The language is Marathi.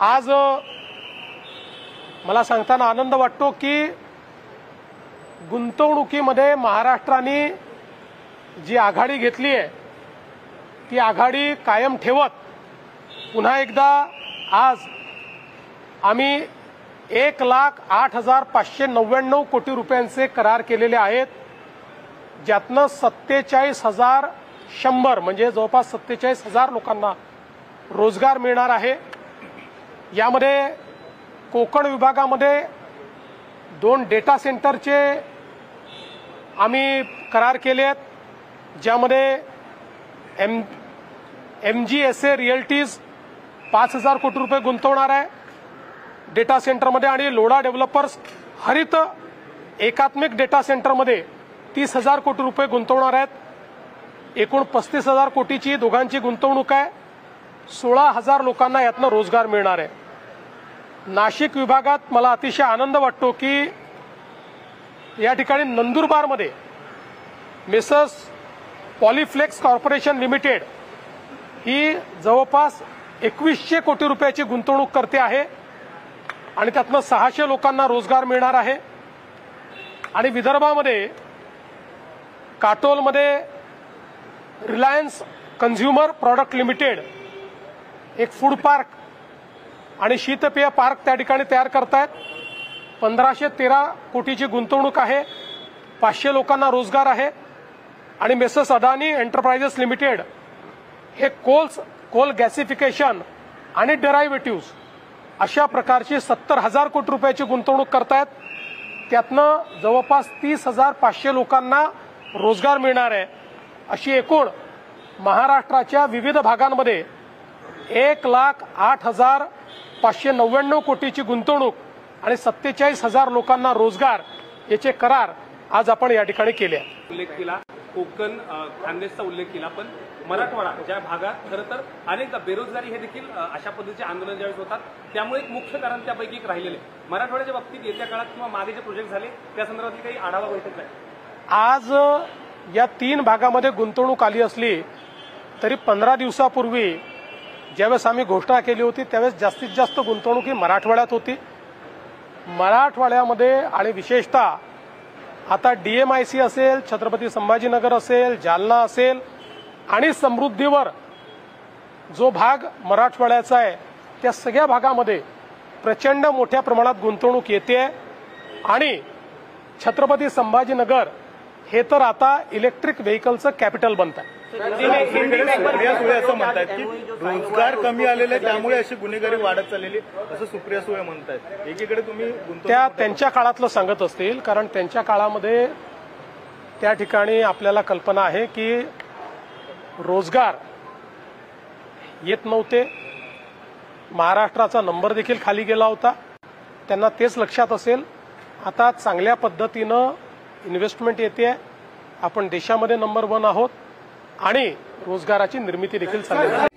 आज मला सांगताना आनंद वाटतो की गुंतवणुकीमध्ये महाराष्ट्राने जी आघाडी घेतली आहे ती आघाडी कायम ठेवत पुन्हा एकदा आज आम्ही 1,08,599 कोटी रुपयांचे करार केलेले आहेत, ज्यातनं 47,100 म्हणजे जवळपास 47,000 लोकांना रोजगार मिळणार आहे। यामध्ये कोकण विभागामध्ये 2 डेटा सेंटरचे आम्ही करार केले आहेत, ज्यामध्ये MGSA रिअल्टीज 5,000 कोटी रुपये गुंतवणार आहे डेटा सेंटरमध्ये, आणि लोढा डेव्हलपर्स हरित एकात्मिक डेटा सेंटरमध्ये 30,000 कोटी रुपये गुंतवणार आहेत। एकूण 35,000 कोटीची दोघांची गुंतवणूक आहे। 16,000 लोकांना यातनं रोजगार मिळणार आहे। नाशिक विभागात मला अतिशय आनंद वाटतो की या ठिकाणी नंदुरबारमध्ये मेसर्स पॉलिफ्लेक्स कॉर्पोरेशन लिमिटेड ही जवळपास 2100 कोटी रुपयाची गुंतवणूक करते आहे आणि त्यातनं 600 लोकांना रोजगार मिळणार आहे। आणि विदर्भामध्ये काटोलमध्ये रिलायन्स कन्झ्युमर प्रॉडक्ट लिमिटेड एक फूड पार्क आणि शीतपेय पार्क त्या ठिकाणी तयार करतायत। 1,513 कोटीची गुंतवणूक आहे, 500 लोकांना रोजगार आहे। आणि मेसर्स अदानी एंटरप्राइजेस लिमिटेड हे कोल गॅसिफिकेशन आणि डेरायव्हेटिव्ह अशा प्रकारची 70,000 कोटी रुपयाची गुंतवणूक करतायत, त्यातनं जवळपास 30,500 लोकांना रोजगार मिळणार आहे। अशी एकूण महाराष्ट्राच्या विविध भागांमध्ये 1,08,599 कोटीची गुंतवणूक आणि 47,000 लोकांना रोजगार याचे करार आज आपण या ठिकाणी केले आहेत। उल्लेख केला कोकण खानदेशचा उल्लेख केला, पण मराठवाडा ज्या भागात खरं तर अनेकदा बेरोजगारी हे देखील अशा पद्धतीचे आंदोलन ज्यावेळेस होतात त्यामुळे एक मुख्य कारण त्यापैकी एक राहिलेले मराठवाड्याच्या बाबतीत येत्या काळात किंवा मागे जे प्रोजेक्ट झाले त्या संदर्भातली काही आढावा बैठक आहे। आज या 3 भागामध्ये गुंतवणूक आली असली तरी 15 दिवसापूर्वी ज्यावेळेस आम्ही घोषणा केली होती त्यावेळेस जास्तीत जास्त गुंतवणूक ही मराठवाड्यात होती। मराठवाड्यामध्ये आणि विशेषतः आता DMIC असेल, छत्रपती संभाजीनगर असेल, जालना असेल आणि समृद्धीवर जो भाग मराठवाड्याचा आहे त्या सगळ्या भागामध्ये प्रचंड मोठ्या प्रमाणात गुंतवणूक येते। आणि छत्रपती संभाजीनगर हे तर आता इलेक्ट्रिक व्हेकलचं कॅपिटल बनत आहे। असं म्हणतात की रोजगार कमी आलेले त्यामुळे अशी गुन्हेगारी वाढत चाललेली असं सुप्रिया सुळे म्हणतात। एकीकडे तुम्ही त्यांच्या काळातलं सांगत असतील, कारण त्यांच्या काळामध्ये त्या ठिकाणी आपल्याला कल्पना आहे की रोजगार येत नव्हते, महाराष्ट्राचा नंबर देखील खाली गेला होता, त्यांना तेच लक्षात असेल। आता चांगल्या पद्धतीनं इन्व्हेस्टमेंट येते, आपण देशामध्ये नंबर 1 आहोत आणि रोजगाराची निर्मिती देखील चालली आहे।